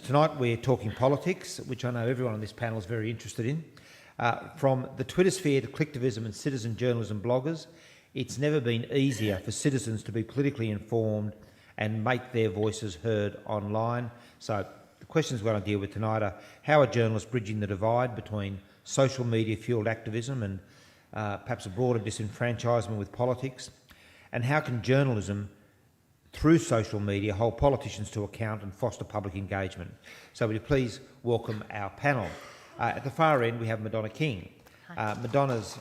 Tonight we're talking politics, which I know everyone on this panel is very interested in. From the Twitter sphere to collectivism and citizen journalism bloggers, it's never been easier for citizens to be politically informed and make their voices heard online. So the questions we're going to deal with tonight are: how are journalists bridging the divide between social media-fuelled activism and perhaps a broader disenfranchisement with politics? And how can journalism, through social media, hold politicians to account and foster public engagement? So will you please welcome our panel. At the far end, we have Madonna King. Madonna's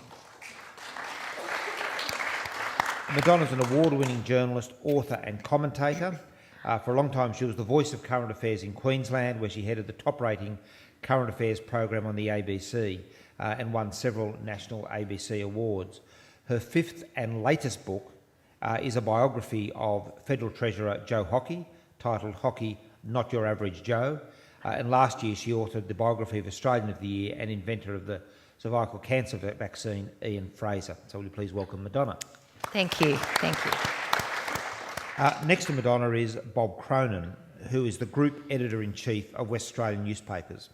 an award-winning journalist, author and commentator. For a long time, she was the voice of current affairs in Queensland, where she headed the top-rating current affairs program on the ABC and won several national ABC awards. Her fifth and latest book is a biography of Federal Treasurer Joe Hockey, titled Hockey, Not Your Average Joe. And last year she authored the biography of Australian of the Year and inventor of the cervical cancer vaccine, Ian Fraser. So will you please welcome Madonna. Thank you. Thank you. Next to Madonna is Bob Cronin, who is the Group Editor-in-Chief of West Australian newspapers.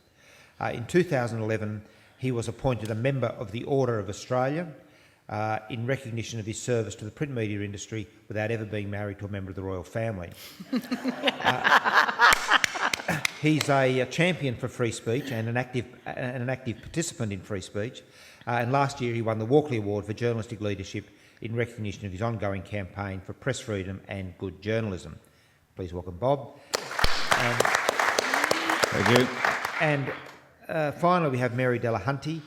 In 2011, he was appointed a member of the Order of Australia in recognition of his service to the print media industry without ever being married to a member of the royal family. He's a champion for free speech and an active participant in free speech. And last year he won the Walkley Award for Journalistic Leadership in recognition of his ongoing campaign for press freedom and good journalism. Please welcome Bob. Thank you. And finally we have Mary Delahunty.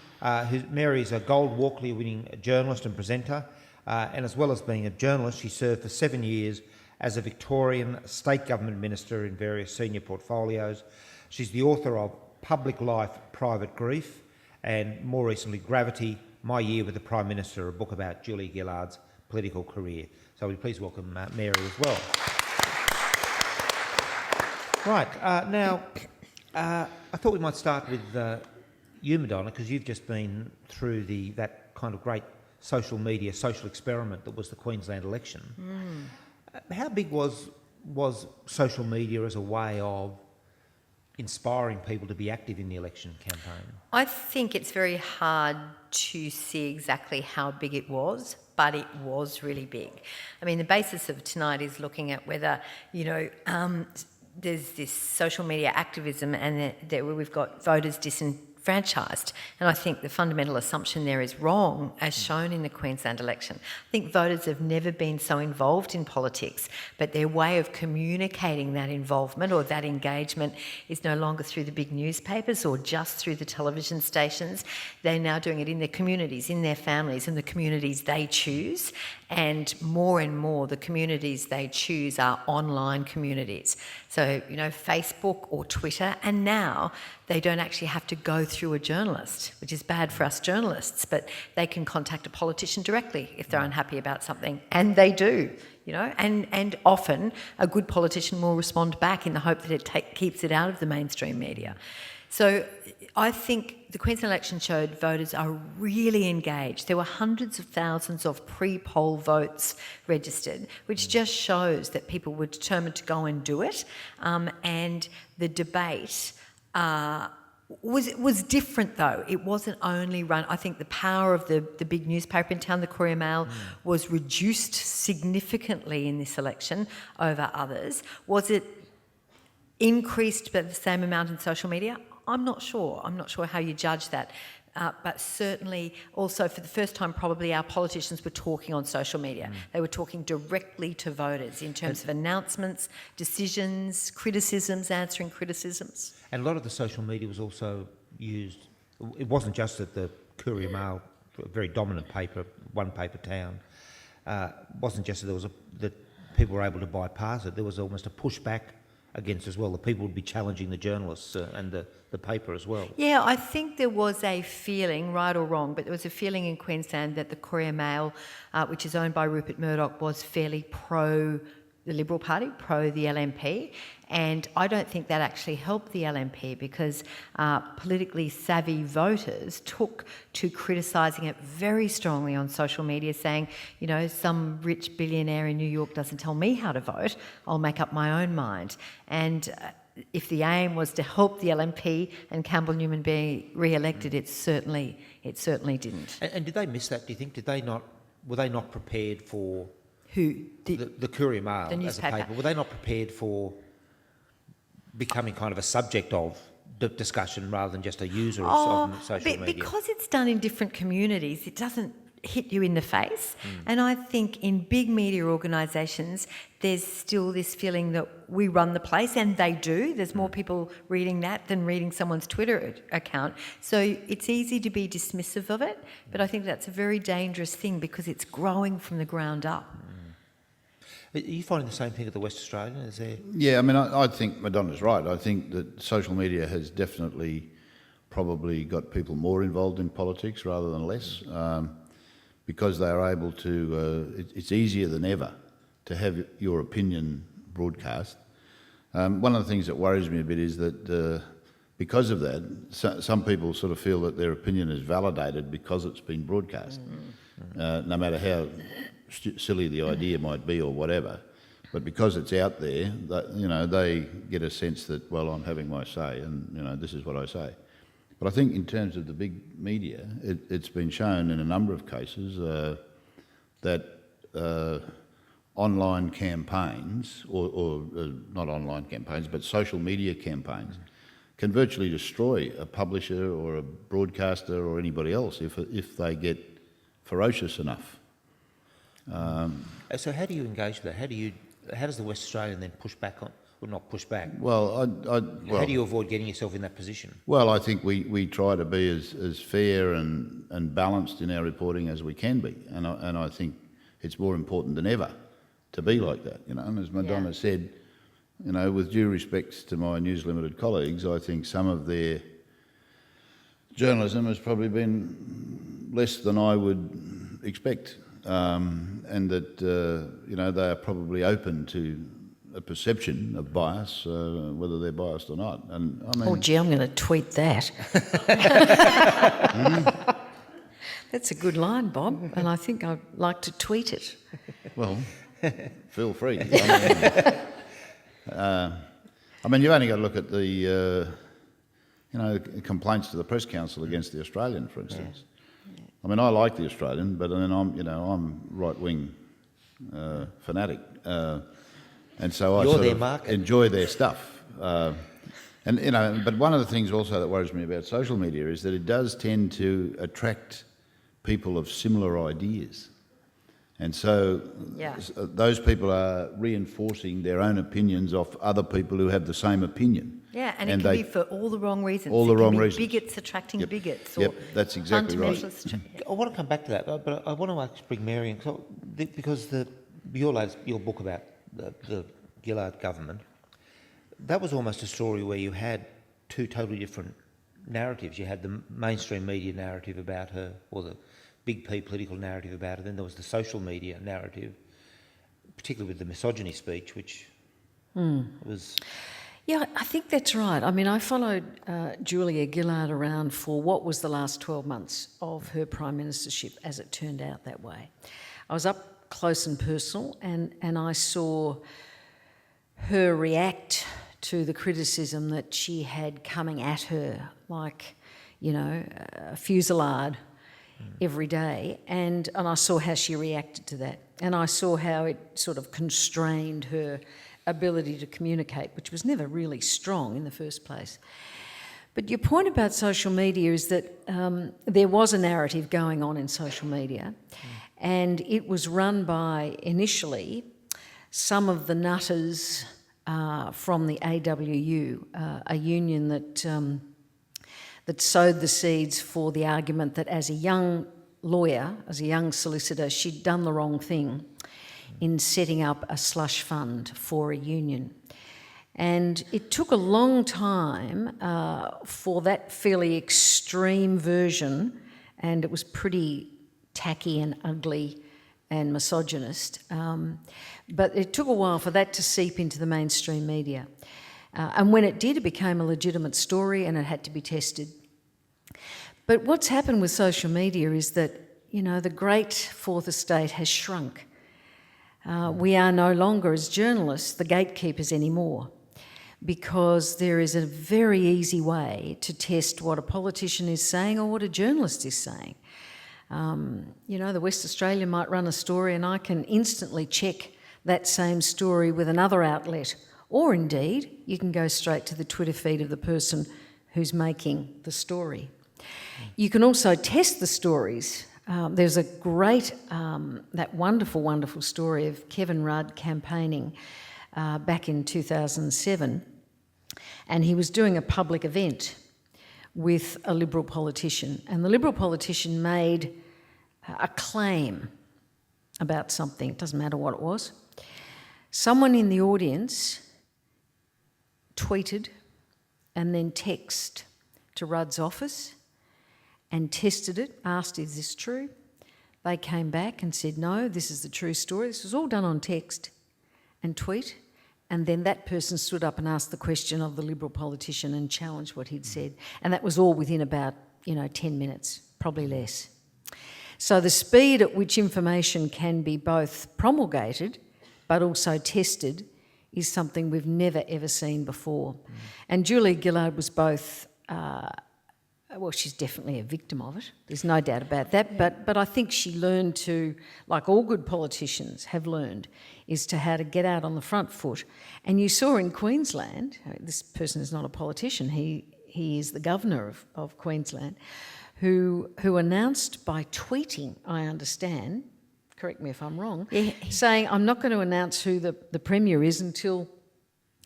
Mary is a Gold Walkley winning journalist and presenter, and as well as being a journalist, she served for 7 years as a Victorian State Government Minister in various senior portfolios. She's the author of Public Life, Private Grief, and more recently Gravity, My Year with the Prime Minister, a book about Julia Gillard's political career. So we please welcome Mary as well. Right, now I thought we might start with you, Madonna, because you've just been through that kind of great social media, social experiment that was the Queensland election. How big was social media as a way of inspiring people to be active in the election campaign? I think it's very hard to see exactly how big it was, but it was really big. I mean, the basis of tonight is looking at whether, there's this social media activism and that we've got voters disenfranchised. And I think the fundamental assumption there is wrong, as shown in the Queensland election. I think voters have never been so involved in politics, but their way of communicating that involvement or that engagement is no longer through the big newspapers or just through the television stations. They're now doing it in their communities, in their families, in the communities they choose. And more, the communities they choose are online communities. So, Facebook or Twitter, and now they don't actually have to go through a journalist, which is bad for us journalists, but they can contact a politician directly if they're unhappy about something, and they do, and often a good politician will respond back in the hope that it keeps it out of the mainstream media. So I think the Queensland election showed voters are really engaged. There were hundreds of thousands of pre-poll votes registered, which just shows that people were determined to go and do it. And the debate was different, though. It wasn't only run. I think the power of the big newspaper in town, the Courier Mail, was reduced significantly in this election over others. Was it increased by the same amount in social media? I'm not sure. I'm not sure how you judge that. But certainly also for the first time probably our politicians were talking on social media. They were talking directly to voters in terms of announcements, decisions, criticisms, answering criticisms. And a lot of the social media was also used, it wasn't just that the Courier Mail, a very dominant paper, one-paper town, wasn't just that people were able to bypass it, there was almost a pushback against as well. The people would be challenging the journalists and the paper as well. Yeah, I think there was a feeling, right or wrong, but there was a feeling in Queensland that the Courier Mail, which is owned by Rupert Murdoch, was fairly pro the Liberal Party, pro the LNP, and I don't think that actually helped the LNP because politically savvy voters took to criticising it very strongly on social media, saying, some rich billionaire in New York doesn't tell me how to vote, I'll make up my own mind. And if the aim was to help the LNP and Campbell Newman be re-elected, it certainly didn't. And did they miss that, do you think? Were they not prepared for... Who? The Courier Mail the as a newspaper. paper, were they not prepared for becoming kind of a subject of discussion rather than just a user of social media? Because it's done in different communities, it doesn't hit you in the face. And I think in big media organisations, there's still this feeling that we run the place, and they do. There's more people reading that than reading someone's Twitter account. So it's easy to be dismissive of it, but I think that's a very dangerous thing because it's growing from the ground up. Are you finding the same thing at the West Australian? Is there... Yeah, I mean, I think Madonna's right. I think that social media has definitely probably got people more involved in politics rather than less, because they are able to... it's easier than ever to have your opinion broadcast. One of the things that worries me a bit is that because of that, some people sort of feel that their opinion is validated because it's been broadcast, no matter how silly the idea might be or whatever, but because it's out there, they get a sense that, well, I'm having my say, and this is what I say. But I think in terms of the big media, it's been shown in a number of cases that online campaigns, or not online campaigns, but social media campaigns, can virtually destroy a publisher or a broadcaster or anybody else if they get ferocious enough. So how do you engage with that? How does the West Australian then push back on, or not push back? Well, how do you avoid getting yourself in that position? Well, I think we try to be as fair and balanced in our reporting as we can be, and I think it's more important than ever to be like that. And as Madonna said, with due respects to my News Limited colleagues, I think some of their journalism has probably been less than I would expect. And that they are probably open to a perception of bias, whether they're biased or not. And I mean, oh, gee, I'm going to tweet that. That's a good line, Bob, and I think I'd like to tweet it. Well, feel free. I mean, you've only got to look at the complaints to the Press Council against the Australian, for instance. Yeah. I mean, I like the Australian, but then I'm right-wing fanatic, and so I enjoy their stuff. But one of the things also that worries me about social media is that it does tend to attract people of similar ideas, and so those people are reinforcing their own opinions of other people who have the same opinion. Yeah, and it can be for all the wrong reasons. All the wrong reasons. Bigots attracting bigots. Yep, that's exactly right. I want to come back to that, but I want to actually bring Mary in, because your book about the Gillard government, that was almost a story where you had two totally different narratives. You had the mainstream media narrative about her, or the big P political narrative about her, then there was the social media narrative, particularly with the misogyny speech, which was... Yeah, I think that's right. I mean, I followed Julia Gillard around for what was the last 12 months of her prime ministership, as it turned out that way. I was up close and personal, and I saw her react to the criticism that she had coming at her like, a fusillade every day, and I saw how she reacted to that, and I saw how it sort of constrained her ability to communicate, which was never really strong in the first place. But your point about social media is that there was a narrative going on in social media, and it was run by, initially, some of the nutters from the AWU, a union that sowed the seeds for the argument that as a young lawyer, as a young solicitor, she'd done the wrong thing in setting up a slush fund for a union. And it took a long time for that fairly extreme version, and it was pretty tacky and ugly and misogynist, but it took a while for that to seep into the mainstream media. And when it did, it became a legitimate story and it had to be tested. But what's happened with social media is that, the great fourth estate has shrunk. We are no longer, as journalists, the gatekeepers anymore. because there is a very easy way to test what a politician is saying or what a journalist is saying. The West Australian might run a story and I can instantly check that same story with another outlet, or indeed you can go straight to the Twitter feed of the person who's making the story. You can also test the stories. There's a great, that wonderful, wonderful story of Kevin Rudd campaigning back in 2007, and he was doing a public event with a Liberal politician, and the Liberal politician made a claim about something. It doesn't matter what it was. Someone in the audience tweeted and then texted to Rudd's office and tested it, asked, is this true? They came back and said, no, this is the true story. This was all done on text and tweet. And then that person stood up and asked the question of the Liberal politician and challenged what he'd said. And that was all within about, 10 minutes, probably less. So the speed at which information can be both promulgated but also tested is something we've never, ever seen before. And Julia Gillard was both, she's definitely a victim of it. There's no doubt about that. But I think she learned to, like all good politicians have learned, is to how to get out on the front foot. And you saw in Queensland, this person is not a politician, he is the governor of Queensland, who announced by tweeting, I understand, correct me if I'm wrong, saying, I'm not going to announce who the Premier is until,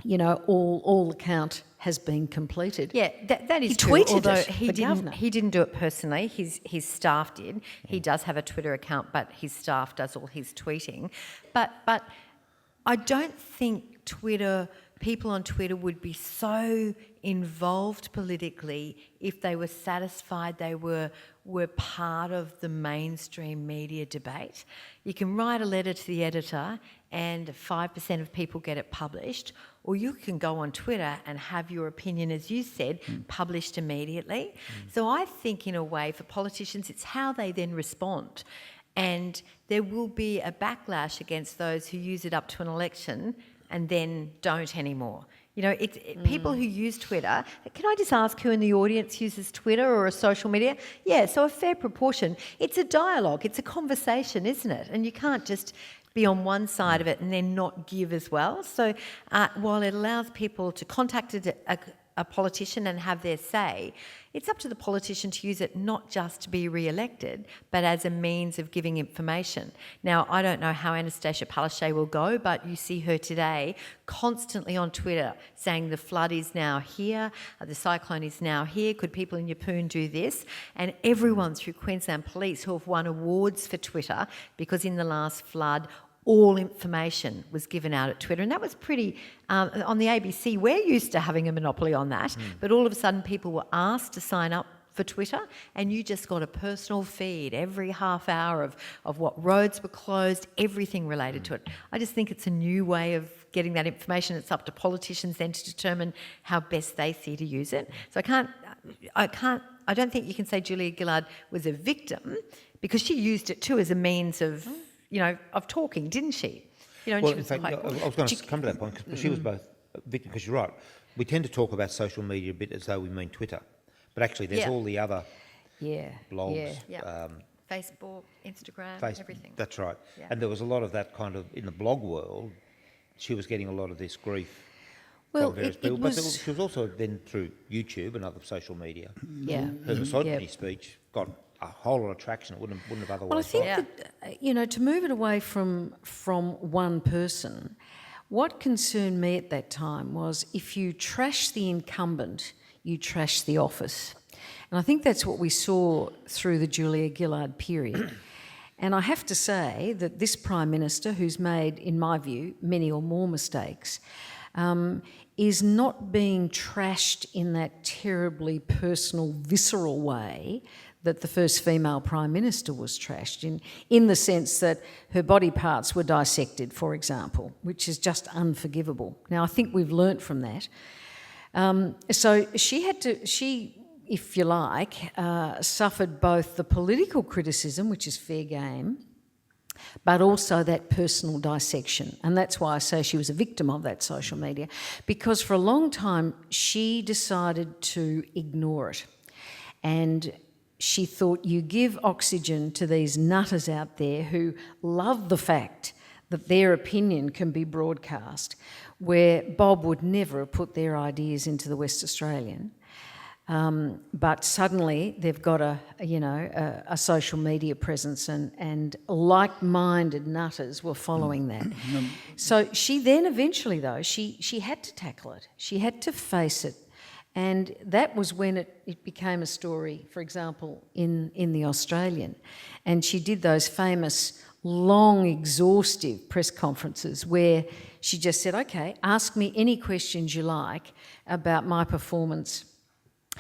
all the count has been completed. Yeah, that is he true, tweeted although it, he didn't do it personally. His staff did. He does have a Twitter account, but his staff does all his tweeting. But I don't think people on Twitter would be so involved politically if they were satisfied they were part of the mainstream media debate. You can write a letter to the editor and 5% of people get it published, or you can go on Twitter and have your opinion, as you said, published immediately. So I think in a way for politicians it's how they then respond. And there will be a backlash against those who use it up to an election and then don't anymore. People who use Twitter, can I just ask who in the audience uses Twitter or a social media? Yeah, so a fair proportion. It's a dialogue, it's a conversation, isn't it? And you can't just be on one side of it and then not give as well. So while it allows people to contact a politician and have their say, it's up to the politician to use it not just to be re-elected, but as a means of giving information. Now, I don't know how Anastasia Palaszczuk will go, but you see her today constantly on Twitter saying the flood is now here, the cyclone is now here, could people in Yeppoon do this? And everyone through Queensland Police who have won awards for Twitter, because in the last flood, all information was given out at Twitter. And that was pretty, on the ABC, we're used to having a monopoly on that, but all of a sudden people were asked to sign up for Twitter and you just got a personal feed every half hour of what roads were closed, everything related to it. I just think it's a new way of getting that information. It's up to politicians then to determine how best they see to use it. So I don't think you can say Julia Gillard was a victim, because she used it too as a means of of talking, didn't she? Well, in fact, I was going to come to that point, because she was both a victim, because you're right. We tend to talk about social media a bit as though we mean Twitter, but actually there's all the other blogs, Facebook, Instagram, everything. That's right. Yeah. And there was a lot of that kind of, in the blog world, she was getting a lot of this grief Well, from various people. But she was also then through YouTube and other social media. Yeah. Her misogyny speech got a whole lot of traction it wouldn't have otherwise. Well, I think that, to move it away from one person, what concerned me at that time was if you trash the incumbent, you trash the office. And I think that's what we saw through the Julia Gillard period. And I have to say that this Prime Minister, who's made, in my view, many or more mistakes, is not being trashed in that terribly personal, visceral way that the first female Prime Minister was trashed, in the sense that her body parts were dissected, for example, which is just unforgivable. Now, I think we've learnt from that. So she, if you like, suffered both the political criticism, which is fair game, but also that personal dissection. And that's why I say she was a victim of that social media, because for a long time she decided to ignore it. And she thought, you give oxygen to these nutters out there who love the fact that their opinion can be broadcast, where Bob would never have put their ideas into the West Australian. But suddenly they've got a social media presence, and like-minded nutters were following that. So she then eventually, though, she had to tackle it. She had to face it. And that was when it became a story, for example, in The Australian. And she did those famous long, exhaustive press conferences where she just said, okay, ask me any questions you like about my performance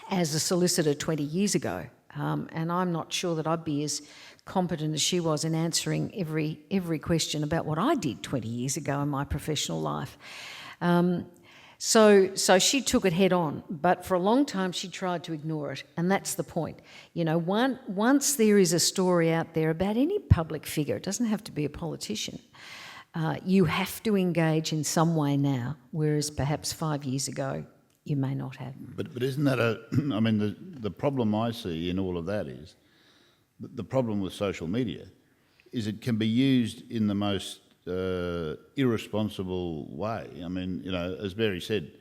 as a solicitor 20 years ago. And I'm not sure that I'd be as competent as she was in answering every question about what I did 20 years ago in my professional life. So she took it head on, but for a long time she tried to ignore it, and that's the point. You know, once there is a story out there about any public figure, it doesn't have to be a politician, you have to engage in some way now, whereas perhaps 5 years ago you may not have. But isn't that I mean, the problem I see in all of that is, the problem with social media is it can be used in the most irresponsible way. I mean, you know, as Barry said,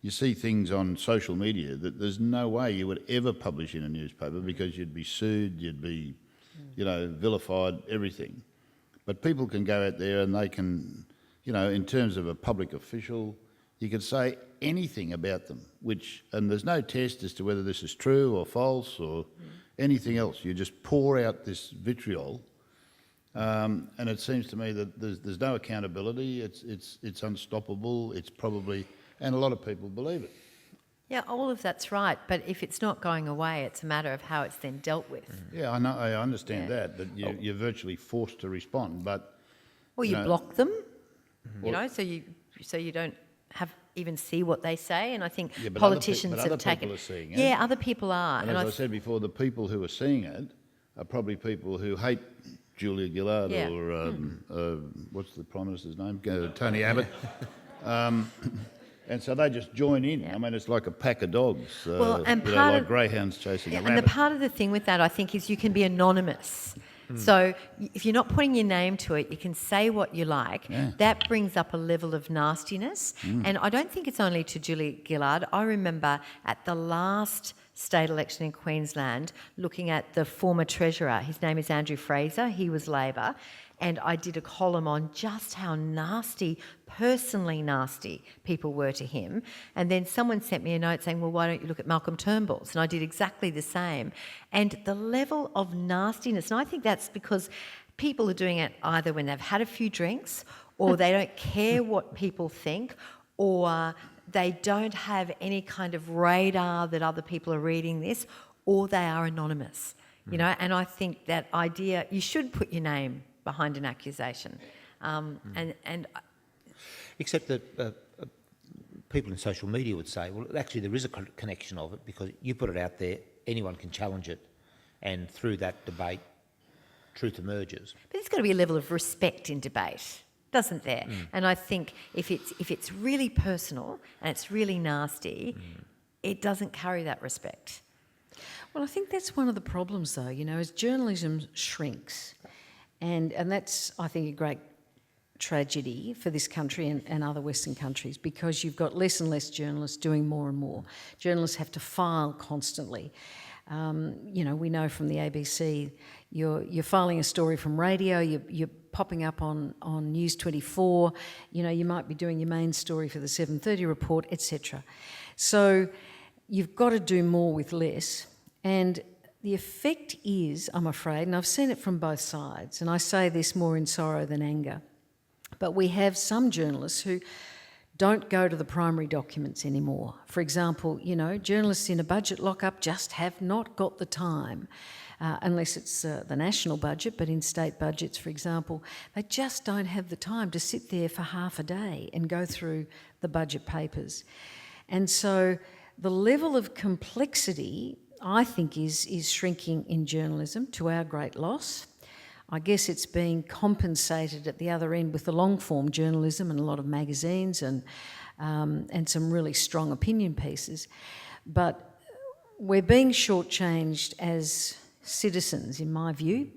you see things on social media that there's no way you would ever publish in a newspaper because you'd be sued, you'd be, you know, vilified, everything. But people can go out there and they can, you know, in terms of a public official, you could say anything about them, and there's no test as to whether this is true or false or anything else. You just pour out this vitriol. And it seems to me that there's no accountability. It's unstoppable. It's probably, and a lot of people believe it. Yeah, all of that's right. But if it's not going away, it's a matter of how it's then dealt with. Yeah, I know. I understand that you're virtually forced to respond. But or you block them, you know, so you don't even see what they say. And I think politicians have taken. Other people are seeing it. Yeah, other people are. And as I said before, the people who are seeing it are probably people who hate Julia Gillard or what's the Prime Minister's name? Tony Abbott. And so they just join in. Yeah. I mean, it's like a pack of dogs, like greyhounds chasing a rabbit. And the part of the thing with that, I think, is you can be anonymous. So if you're not putting your name to it, you can say what you like. Yeah. That brings up a level of nastiness. And I don't think it's only to Julia Gillard. I remember at the last state election in Queensland looking at the former Treasurer. His name is Andrew Fraser. He was Labor. And I did a column on just how nasty, personally nasty people were to him. And then someone sent me a note saying, well, why don't you look at Malcolm Turnbull's? And I did exactly the same. And the level of nastiness, and I think that's because people are doing it either when they've had a few drinks, or they don't care what people think, or they don't have any kind of radar that other people are reading this, or they are anonymous. You know, and I think that idea, you should put your name behind an accusation. Except that people in social media would say, well, actually there is a connection of it because you put it out there, anyone can challenge it, and through that debate, truth emerges. But there's got to be a level of respect in debate, doesn't there? And I think if it's really personal and it's really nasty, it doesn't carry that respect. Well, I think that's one of the problems, though, you know, as journalism shrinks, and that's, I think, a great tragedy for this country and other Western countries, because you've got less and less journalists doing more and more. Journalists have to file constantly. You know, we know from the ABC, you're filing a story from radio, you're popping up on News 24, you know, you might be doing your main story for the 7:30 report, etc. So you've got to do more with less. And the effect is, I'm afraid, and I've seen it from both sides, and I say this more in sorrow than anger, but we have some journalists who don't go to the primary documents anymore. For example, you know, journalists in a budget lockup just have not got the time, unless it's the national budget, but in state budgets, for example, they just don't have the time to sit there for half a day and go through the budget papers. And so the level of complexity, I think, is shrinking in journalism, to our great loss. I guess it's being compensated at the other end with the long-form journalism and a lot of magazines and some really strong opinion pieces. But we're being shortchanged as citizens, in my view,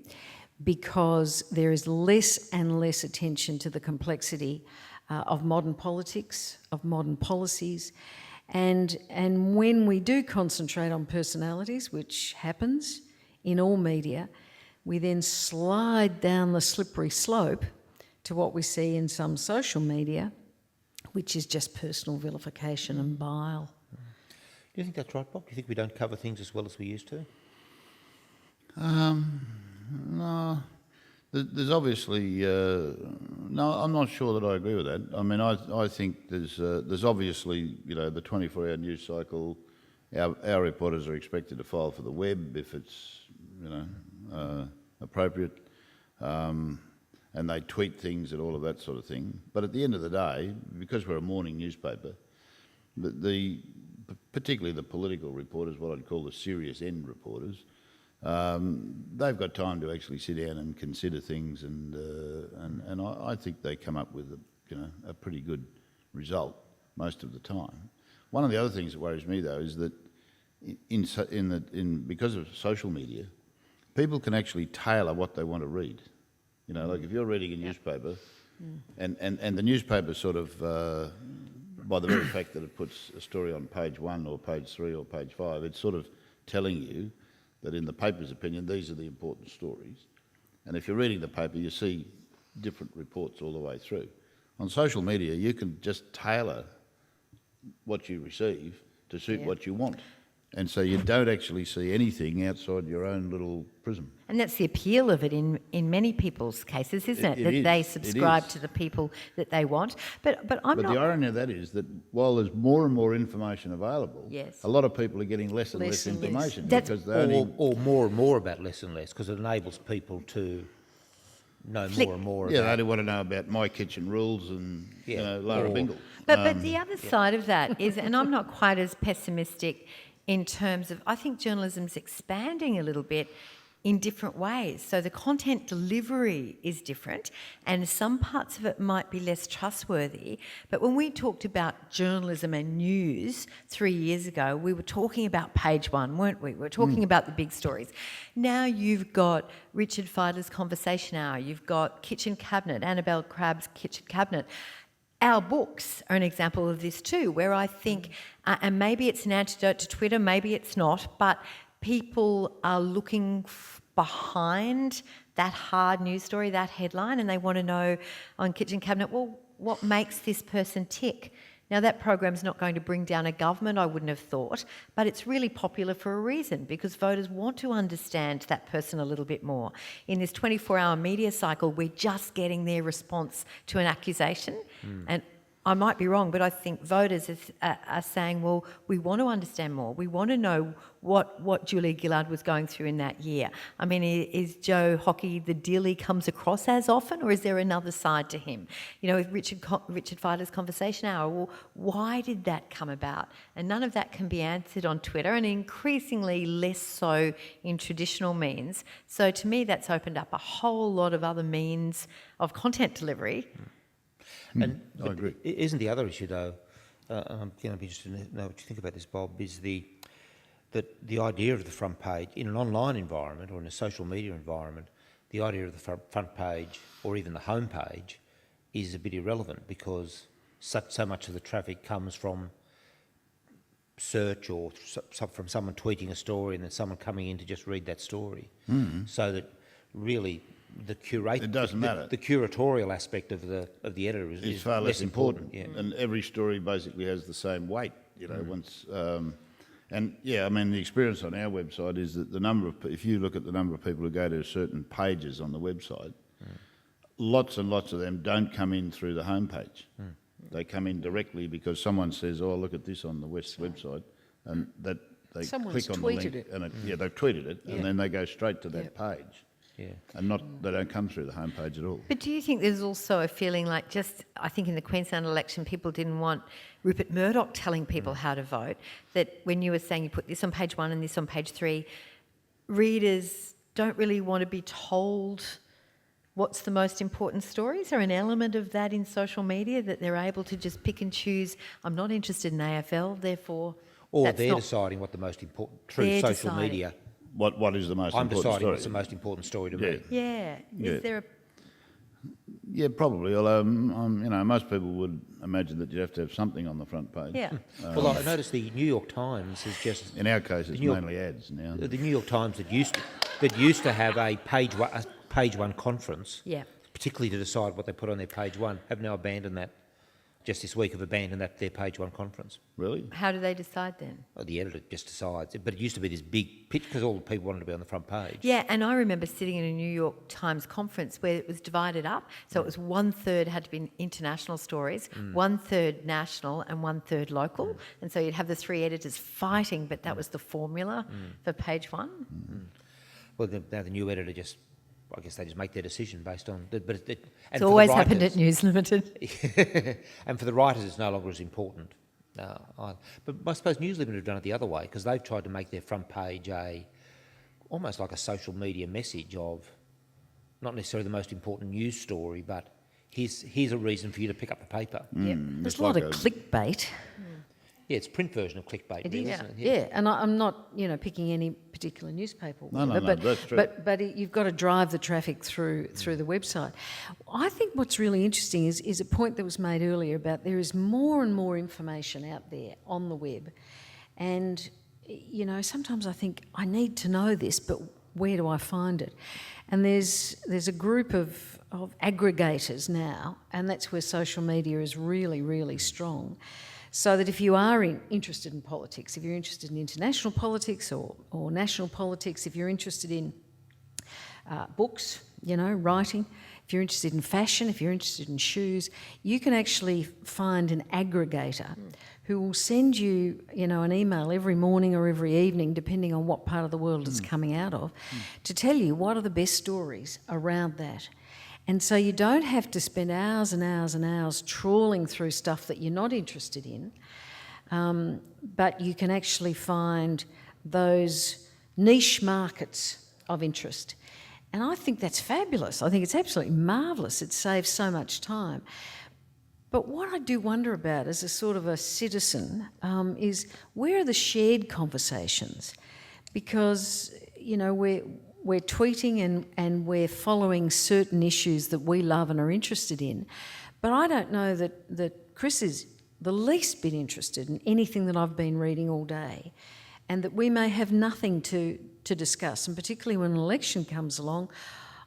because there is less and less attention to the complexity of modern politics, of modern policies, and when we do concentrate on personalities, which happens in all media, we then slide down the slippery slope to what we see in some social media, which is just personal vilification and bile. Do you think that's right, Bob? Do you think we don't cover things as well as we used to? No. There's obviously no. I'm not sure that I agree with that. I mean, I think there's obviously, you know, the 24-hour news cycle. Our reporters are expected to file for the web if it's, you know, appropriate, and they tweet things and all of that sort of thing. But at the end of the day, because we're a morning newspaper, particularly the political reporters, what I'd call the serious end reporters, they've got time to actually sit down and consider things, and I think they come up with a pretty good result most of the time. One of the other things that worries me though is that because of social media, people can actually tailor what they want to read. You know, like if you're reading a newspaper, and the newspaper sort of, by the very fact that it puts a story on page 1 or page 3 or page 5, it's sort of telling you that in the paper's opinion, these are the important stories. And if you're reading the paper, you see different reports all the way through. On social media, you can just tailor what you receive to suit what you want. And so you don't actually see anything outside your own little prism. And that's the appeal of it in many people's cases, isn't it? That they subscribe to the people that they want. But the irony of that is that while there's more and more information available, yes, a lot of people are getting less and less information. Because or more and more about less and less, because it enables people to know more and more. Yeah, they want to know about My Kitchen Rules and Lara Bingle. But the other side of that is, and I'm not quite as pessimistic in terms of, I think journalism's expanding a little bit in different ways. So the content delivery is different, and some parts of it might be less trustworthy. But when we talked about journalism and news 3 years ago, we were talking about page 1, weren't we? We were talking about the big stories. Now you've got Richard Fidler's Conversation Hour, you've got Kitchen Cabinet, Annabelle Crabb's Kitchen Cabinet. Our books are an example of this too, where I think, and maybe it's an antidote to Twitter, maybe it's not, but people are looking behind that hard news story, that headline, and they want to know on Kitchen Cabinet, well, what makes this person tick? Now, that program's not going to bring down a government, I wouldn't have thought, but it's really popular for a reason, because voters want to understand that person a little bit more. In this 24-hour media cycle, we're just getting their response to an accusation, and I might be wrong, but I think voters are saying, well, we want to understand more. We want to know what Julia Gillard was going through in that year. I mean, is Joe Hockey the deal he comes across as often, or is there another side to him? You know, with Richard Fidler's Conversation Hour, well, why did that come about? And none of that can be answered on Twitter, and increasingly less so in traditional means. So to me, that's opened up a whole lot of other means of content delivery. And I agree. Isn't the other issue, though, I'm be interested to know what you think about this, Bob, is the idea of the front page in an online environment or in a social media environment, the idea of the front page or even the home page is a bit irrelevant, because so much of the traffic comes from search or from someone tweeting a story and then someone coming in to just read that story. So that really the it doesn't matter. The curatorial aspect of the editor is far less important. Yeah. And every story basically has the same weight, you know, once... and yeah, I mean, the experience on our website is that if you look at the number of people who go to certain pages on the website, lots and lots of them don't come in through the homepage. They come in directly because someone says, oh, look at this on the West website, and that they Someone's click on the link. tweeted it. And they've tweeted it, and then they go straight to that page. Yeah. And they don't come through the homepage at all. But do you think there's also a feeling like I think in the Queensland election, people didn't want Rupert Murdoch telling people how to vote, that when you were saying you put this on page 1 and this on page 3, readers don't really want to be told what's the most important story? Is there an element of that in social media that they're able to just pick and choose? I'm not interested in AFL, therefore. Or that's they're not- deciding what the most important through They're social deciding. media. What is the most I'm important deciding story? what's the most important story to Yeah. me. Yeah. Yeah. Is there a Yeah, probably. Although most people would imagine that you have to have something on the front page. yeah? Well, I noticed the New York Times has just In our case, it's New York- mainly ads now. the New York Times that used to have a page one conference, Yeah. particularly to decide what they put on their page one, have now abandoned that. Just this week have abandoned their page one conference. Really? How do they decide then? Well, the editor just decides. But it used to be this big pitch because all the people wanted to be on the front page. Yeah, and I remember sitting in a New York Times conference where it was divided up. So it was 1/3 had to be international stories, 1/3 national, and 1/3 local. And so you'd have the three editors fighting, but that was the formula for page one. Well, now the new editor I guess they just make their decision based on. It's always happened at News Limited. And for the writers, it's no longer as important. But I suppose News Limited have done it the other way because they've tried to make their front page almost like a social media message of not necessarily the most important news story, but here's a reason for you to pick up the paper. There's a lot of clickbait. Yeah, it's print version of clickbait, It really, is, isn't it? yeah. And I'm not, picking any particular newspaper. Or No, whatever, no, but, that's true. But you've got to drive the traffic through the website. I think what's really interesting is a point that was made earlier about there is more and more information out there on the web, and sometimes I think I need to know this, but where do I find it? And there's a group of aggregators now, and that's where social media is really, really strong. So that if you are interested in politics, if you're interested in international politics or national politics, if you're interested in books, writing, if you're interested in fashion, if you're interested in shoes, you can actually find an aggregator who will send you, an email every morning or every evening, depending on what part of the world it's coming out of, to tell you what are the best stories around that. And so you don't have to spend hours and hours and hours trawling through stuff that you're not interested in, but you can actually find those niche markets of interest. And I think that's fabulous. I think it's absolutely marvellous. It saves so much time. But what I do wonder about as a sort of a citizen is where are the shared conversations? Because, we're tweeting and we're following certain issues that we love and are interested in. But I don't know that Chris is the least bit interested in anything that I've been reading all day, and that we may have nothing to discuss. And particularly when an election comes along,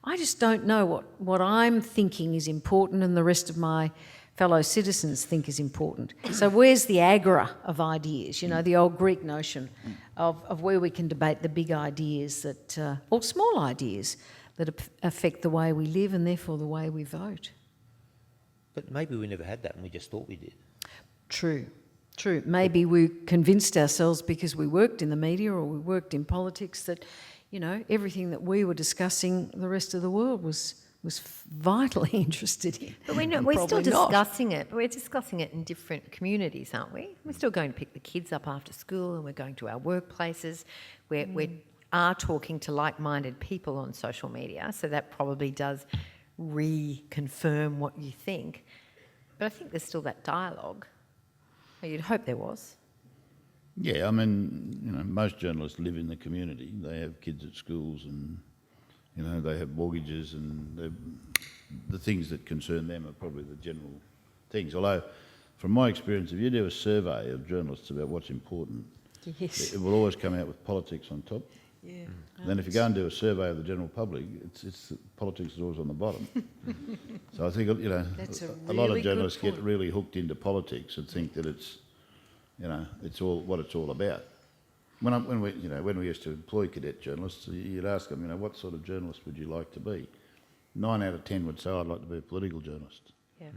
I just don't know what I'm thinking is important and the rest of my fellow citizens think is important. So where's the agora of ideas, the old Greek notion of where we can debate the big ideas that, or small ideas that affect the way we live and therefore the way we vote. But maybe we never had that and we just thought we did. True. Maybe we convinced ourselves because we worked in the media or we worked in politics that, everything that we were discussing, the rest of the world was vitally interested in. But we're still discussing it, but we're discussing it in different communities, aren't we? We're still going to pick the kids up after school and we're going to our workplaces. We are talking to like-minded people on social media, so that probably does reconfirm what you think. But I think there's still that dialogue. You'd hope there was. Yeah, most journalists live in the community. They have kids at schools and, they have mortgages and the things that concern them are probably the general things. Although, from my experience, if you do a survey of journalists about what's important, Yes. it will always come out with politics on top. Yeah. Then if you go and do a survey of the general public, it's politics is always on the bottom. So I think, That's a a lot really of journalists good get point. really hooked into politics and think that it's, it's all what it's all about. When we used to employ cadet journalists, you'd ask them, what sort of journalist would you like to be? 9 out of 10 would say, I'd like to be a political journalist. Yeah.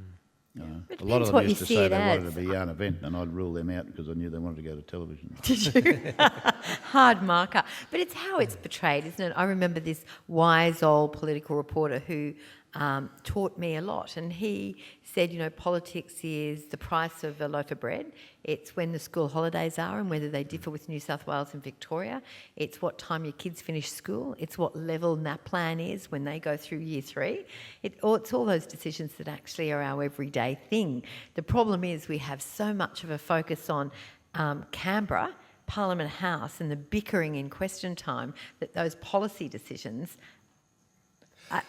A It lot of depends them what you used to see say it they wanted as. to be yarn event, and I'd rule them out because I knew they wanted to go to television. Hard marker. But it's how it's portrayed, isn't it? I remember this wise old political reporter who taught me a lot. And he said, you know, politics is the price of a loaf of bread. It's when the school holidays are and whether they differ with New South Wales and Victoria. It's what time your kids finish school. It's what level NAPLAN is when they go through year 3. It's all those decisions that actually are our everyday thing. The problem is we have so much of a focus on Canberra, Parliament House, and the bickering in question time that those policy decisions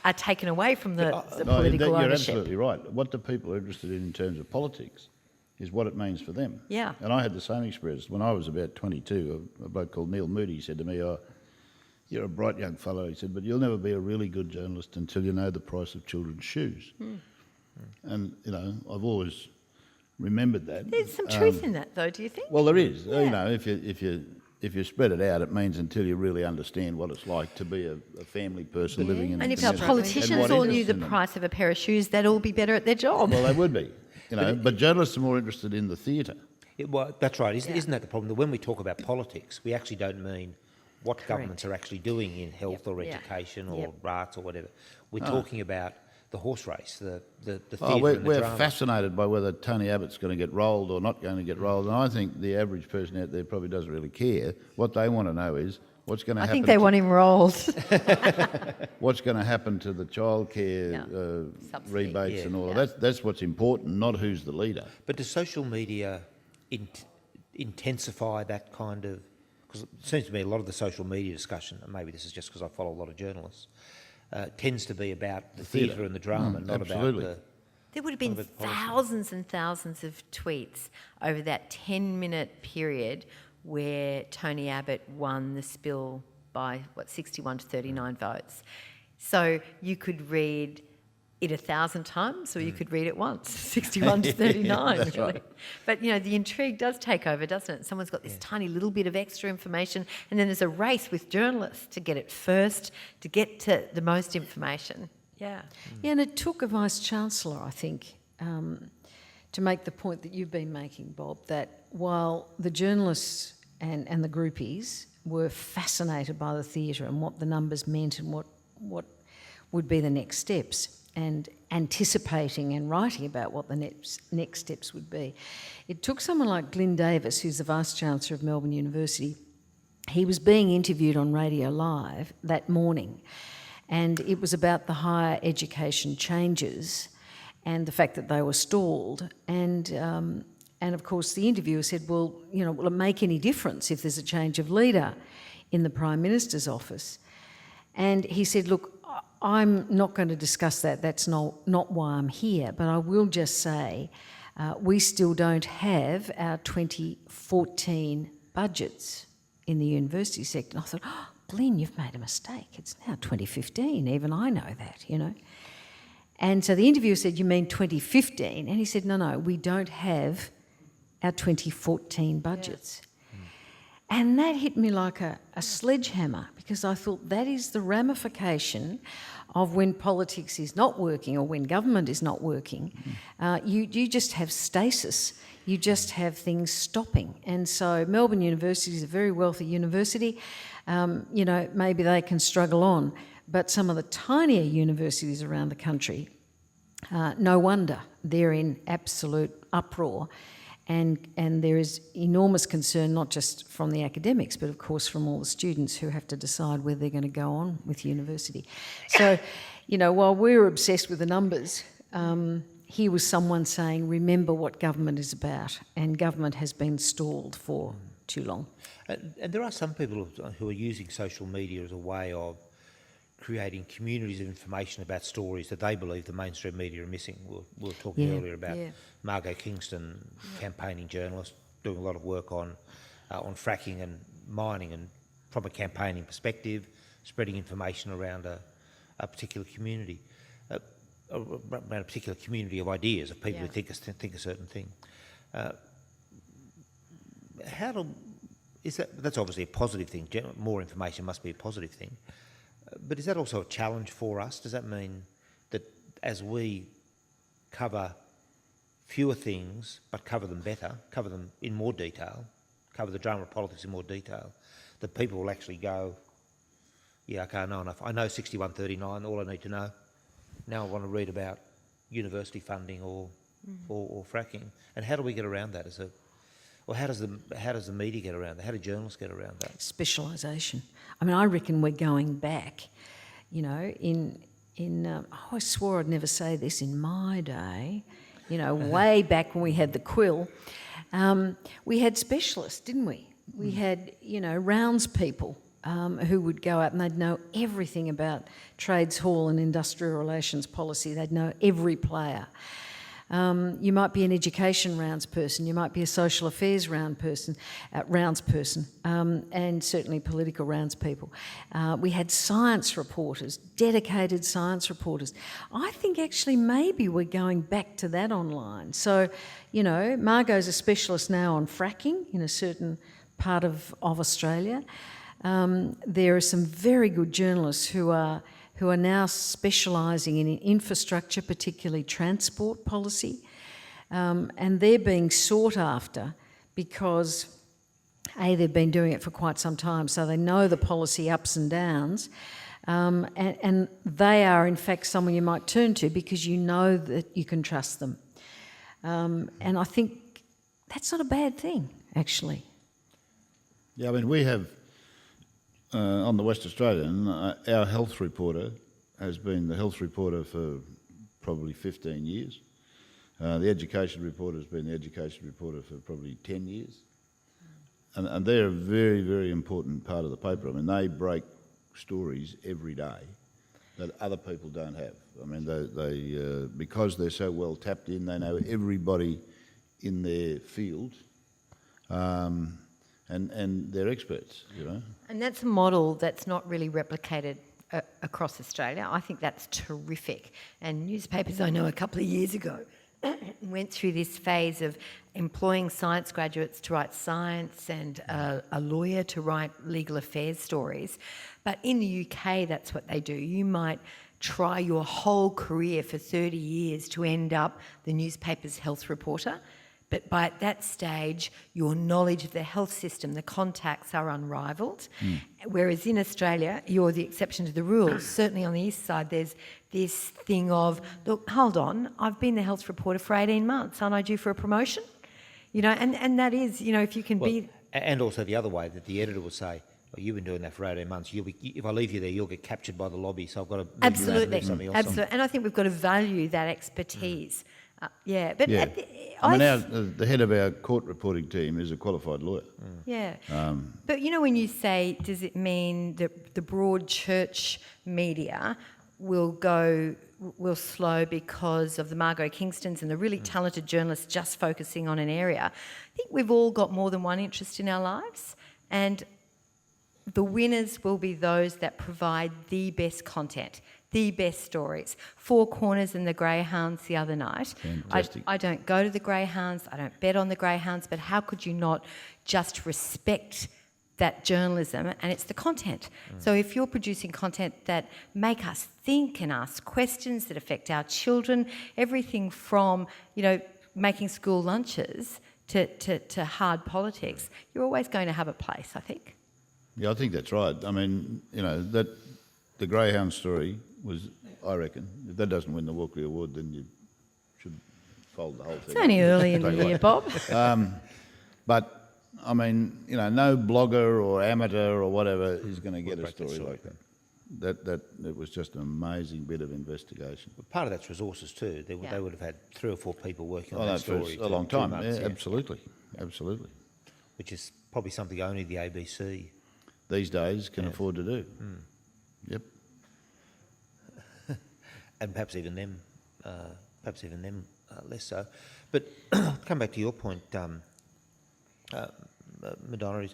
are taken away from the political You're ownership. absolutely right. What the people are interested in terms of politics is what it means for them. Yeah. And I had the same experience. When I was about 22, a bloke called Neil Moody said to me, "Oh, you're a bright young fellow," he said, "but you'll never be a really good journalist until you know the price of children's shoes." And, you know, I've always remembered that. There's some truth in that, though, do you think? Well, there is. Yeah. You know, if you spread it out, it means until you really understand what it's like to be a family person living in And the if our community. politicians And what all knew interests the them. price of a pair of shoes, they'd all be better at their job. Well, they would be. You know, but journalists are more interested in the theatre. Well, that's right. Isn't that the problem? That when we talk about politics, we actually don't mean what governments are actually doing in health or Yeah. education or Yep. arts or whatever. We're talking about the horse race, the theatre Oh, and the we're drama. fascinated by whether Tony Abbott's going to get rolled or not going to get rolled, and I think the average person out there probably doesn't really care. What they want to know is what's going to I happen. think they want him rolled. What's going to happen to the childcare Subsidy. rebates Yeah. and all of that. That's what's important, not who's the leader. But does social media intensify that kind of... Because it seems to me a lot of the social media discussion, and maybe this is just because I follow a lot of journalists, tends to be about the theatre and the drama, not absolutely. about the... There would have been thousands and thousands of tweets over that 10-minute period where Tony Abbott won the spill by, 61 to 39 votes. So you could read it 1,000 times or you could read it once, 61 to 39, that's really. right. But, you know, the intrigue does take over, doesn't it? Someone's got this tiny little bit of extra information and then there's a race with journalists to get it first, to get to the most information. Yeah. Yeah, and it took a Vice-Chancellor, I think, to make the point that you've been making, Bob, that while the journalists and the groupies were fascinated by the theatre and what the numbers meant and what would be the next steps, and anticipating and writing about what the next steps would be, it took someone like Glyn Davis, who's the Vice-Chancellor of Melbourne University. He was being interviewed on Radio Live that morning, and it was about the higher education changes and the fact that they were stalled. And of course the interviewer said, well, you know, will it make any difference if there's a change of leader in the Prime Minister's office? And he said, look, I'm not going to discuss that. That's not why I'm here. But I will just say we still don't have our 2014 budgets in the university sector. And I thought, oh, Glyn, you've made a mistake. It's now 2015. Even I know that, you know. And so the interviewer said, you mean 2015? And he said, no, we don't have our 2014 budgets. And that hit me like a sledgehammer, because I thought that is the ramification of when politics is not working or when government is not working. You just have stasis. You just have things stopping. And so Melbourne University is a very wealthy university. You know, maybe they can struggle on, but some of the tinier universities around the country, no wonder they're in absolute uproar. And there is enormous concern, not just from the academics, but of course from all the students who have to decide whether they're going to go on with university. So, you know, while we're obsessed with the numbers, here was someone saying, remember what government is about, and government has been stalled for too long. And there are some people who are using social media as a way of creating communities of information about stories that they believe the mainstream media are missing. We were talking earlier about Margot Kingston, campaigning journalist, doing a lot of work on fracking and mining, and from a campaigning perspective, spreading information around a particular community, around a particular community of ideas, of people who think a certain thing. That's obviously a positive thing. More information must be a positive thing. But is that also a challenge for us? Does that mean that as we cover fewer things but cover them better, cover them in more detail, cover the drama of politics in more detail, that people will actually go, yeah, okay, I know enough. I know 61-39, all I need to know. now I want to read about university funding or fracking. And how do we get around that how does the media get around that? How do journalists get around that? Specialisation. I mean, I reckon we're going back, I swore I'd never say this in my day, way back when we had the quill. We had specialists, didn't we? We had, rounds people who would go out and they'd know everything about trades hall and industrial relations policy. They'd know every player. You might be an education rounds person, you might be a social affairs rounds person, and certainly political rounds people. We had science reporters, dedicated science reporters. I think actually maybe we're going back to that online. So, Margot's a specialist now on fracking in a certain part of Australia. There are some very good journalists who are now specialising in infrastructure, particularly transport policy, and they're being sought after because, they've been doing it for quite some time, so they know the policy ups and downs, and they are, in fact, someone you might turn to because you know that you can trust them. And I think that's not a bad thing, actually. Yeah, I mean, we have... on the West Australian, our health reporter has been the health reporter for probably 15 years. The education reporter has been the education reporter for probably 10 years. And they're a very, very important part of the paper. I mean, they break stories every day that other people don't have. I mean, they because they're so well tapped in, they know everybody in their field. And they're experts, And that's a model that's not really replicated across Australia. I think that's terrific. And newspapers, I know a couple of years ago, went through this phase of employing science graduates to write science and a lawyer to write legal affairs stories. But in the UK, that's what they do. You might try your whole career for 30 years to end up the newspaper's health reporter. But by that stage, your knowledge of the health system, the contacts are unrivalled. Whereas in Australia, you're the exception to the rule. Certainly on the east side, there's this thing of, look, hold on, I've been the health reporter for 18 months. Aren't I due for a promotion? And that is, if you can be... And also the other way, that the editor will say, well, you've been doing that for 18 months. If I leave you there, you'll get captured by the lobby, so I've got to... Absolutely. Something else Absolutely. And I think we've got to value that expertise. But Yeah. The head of our court reporting team is a qualified lawyer. Yeah. But when you say, does it mean that the broad church media will slow because of the Margot Kingstons and the really talented journalists just focusing on an area? I think we've all got more than one interest in our lives, and the winners will be those that provide the best content, the best stories. Four Corners and the Greyhounds the other night. Fantastic. I don't go to the Greyhounds, I don't bet on the Greyhounds, but how could you not just respect that journalism? And it's the content. So if you're producing content that make us think and ask questions that affect our children, everything from, making school lunches to hard politics, you're always going to have a place, I think. Yeah, I think that's right. I mean, that the Greyhound story was, I reckon, if that doesn't win the Walkley Award, then you should fold the whole thing. It's only early in the year, Bob. But, I mean, no blogger or amateur or whatever is going to get a story like that. That it was just an amazing bit of investigation. But part of that's resources too. They would have had 3 or 4 people working on Oh, that no, story. for a long time. 2 months, Yeah, absolutely. Which is probably something only the ABC These days can afford to do. Yep. and perhaps even them less so. But come back to your point, Madonna,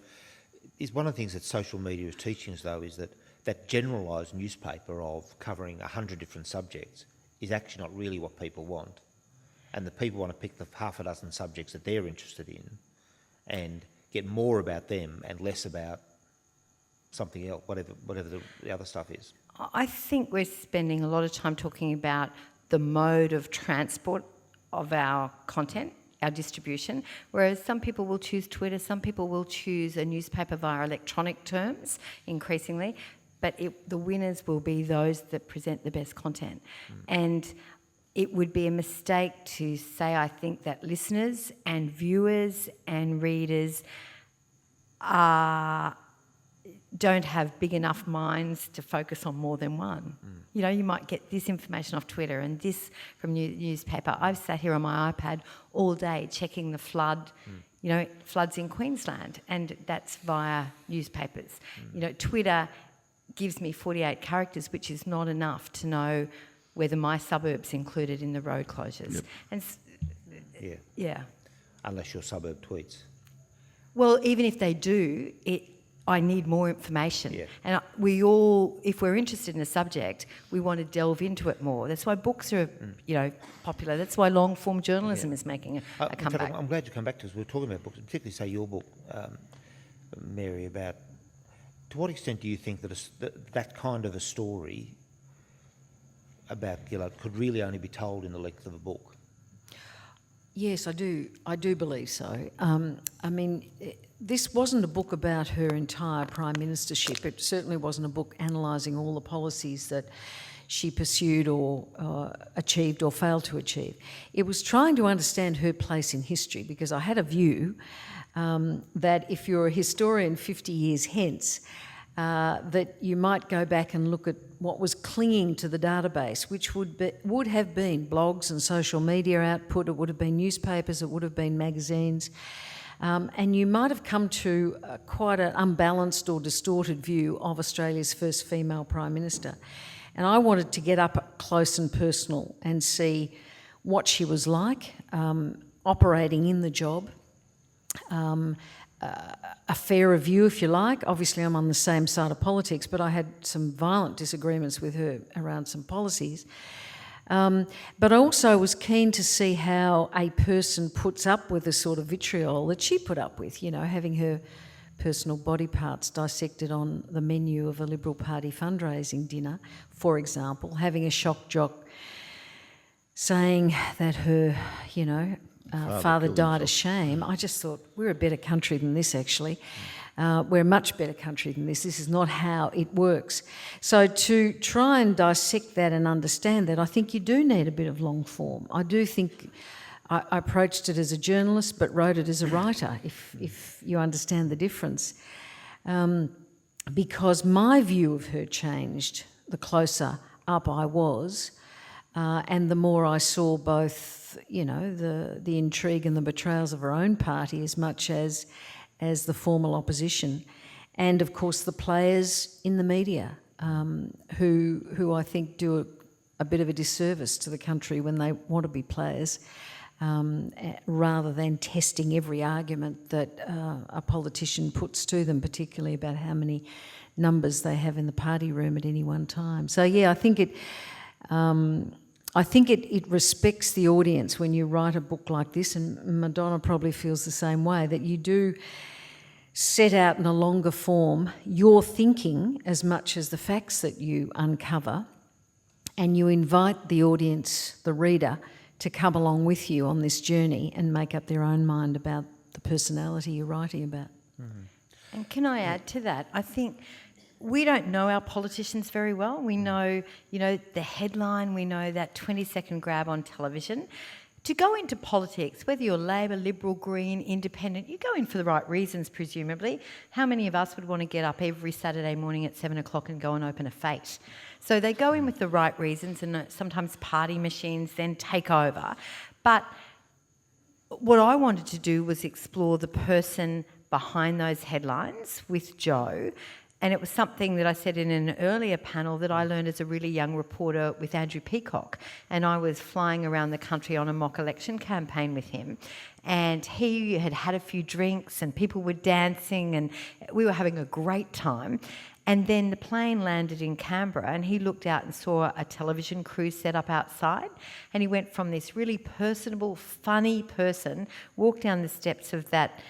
is one of the things that social media is teaching us, though, is that generalised newspaper of covering 100 different subjects is actually not really what people want. And the people want to pick the half a dozen subjects that they're interested in and get more about them and less about something else, whatever the other stuff is. I think we're spending a lot of time talking about the mode of transport of our content, our distribution, whereas some people will choose Twitter, some people will choose a newspaper via electronic terms increasingly. but the winners will be those that present the best content. And it would be a mistake to say I think that listeners and viewers and readers don't have big enough minds to focus on more than one. You know, you might get this information off Twitter and this from newspaper. I've sat here on my iPad all day checking the flood, you know, floods in Queensland, and that's via newspapers. You know, Twitter gives me 48 characters, which is not enough to know whether my suburb's included in the road closures. Yep. And yeah. Unless your suburb tweets. Well, even if they do, I need more information. Yeah. And we all, if we're interested in a subject, we want to delve into it more. That's why books are, you know, popular. That's why long-form journalism is making a In fact, comeback. I'm glad you come back to us. We were talking about books, particularly, say, your book, Mary, about to what extent do you think that kind of a story about Gillard could really only be told in the length of a book? Yes, I do. I do believe so. I mean, this wasn't a book about her entire prime ministership. It certainly wasn't a book analysing all the policies that she pursued or achieved or failed to achieve. It was trying to understand her place in history, because I had a view that if you're a historian 50 years hence, that you might go back and look at what was clinging to the database, which would have been blogs and social media output, it would have been newspapers, it would have been magazines, and you might have come to quite an unbalanced or distorted view of Australia's first female Prime Minister. And I wanted to get up close and personal and see what she was like, operating in the job, a fairer view, if you like. Obviously, I'm on the same side of politics, but I had some violent disagreements with her around some policies. But I also was keen to see how a person puts up with the sort of vitriol that she put up with, you know, having her personal body parts dissected on the menu of a Liberal Party fundraising dinner, for example, having a shock jock saying that her, you know, father died of shame. I just thought, we're a better country than this, actually. We're a much better country than this. This is not how it works. So to try and dissect that and understand that, I think you do need a bit of long form. I do think I approached it as a journalist but wrote it as a writer, if you understand the difference. Because my view of her changed the closer up I was, and the more I saw both, you know, the intrigue and the betrayals of her own party as much as the formal opposition, and of course the players in the media who I think do a bit of a disservice to the country when they want to be players, rather than testing every argument that a politician puts to them, particularly about how many numbers they have in the party room at any one time. So yeah, I think it respects the audience when you write a book like this, and Madonna probably feels the same way, that you do set out in a longer form your thinking as much as the facts that you uncover, and you invite the audience, the reader, to come along with you on this journey and make up their own mind about the personality you're writing about. Mm-hmm. And can I add to that? I think we don't know our politicians very well. We know, you know, the headline, we know that 20-second grab on television. To go into politics, whether you're Labor, Liberal, Green, Independent, you go in for the right reasons, presumably. How many of us would want to get up every Saturday morning at 7 o'clock and go and open a fete? So they go in with the right reasons, and sometimes party machines then take over. But what I wanted to do was explore the person behind those headlines with Jo. And it was something that I said in an earlier panel that I learned as a really young reporter with Andrew Peacock. And I was flying around the country on a mock election campaign with him. And he had had a few drinks and people were dancing and we were having a great time. And then the plane landed in Canberra and he looked out and saw a television crew set up outside. And he went from this really personable, funny person, walked down the steps of that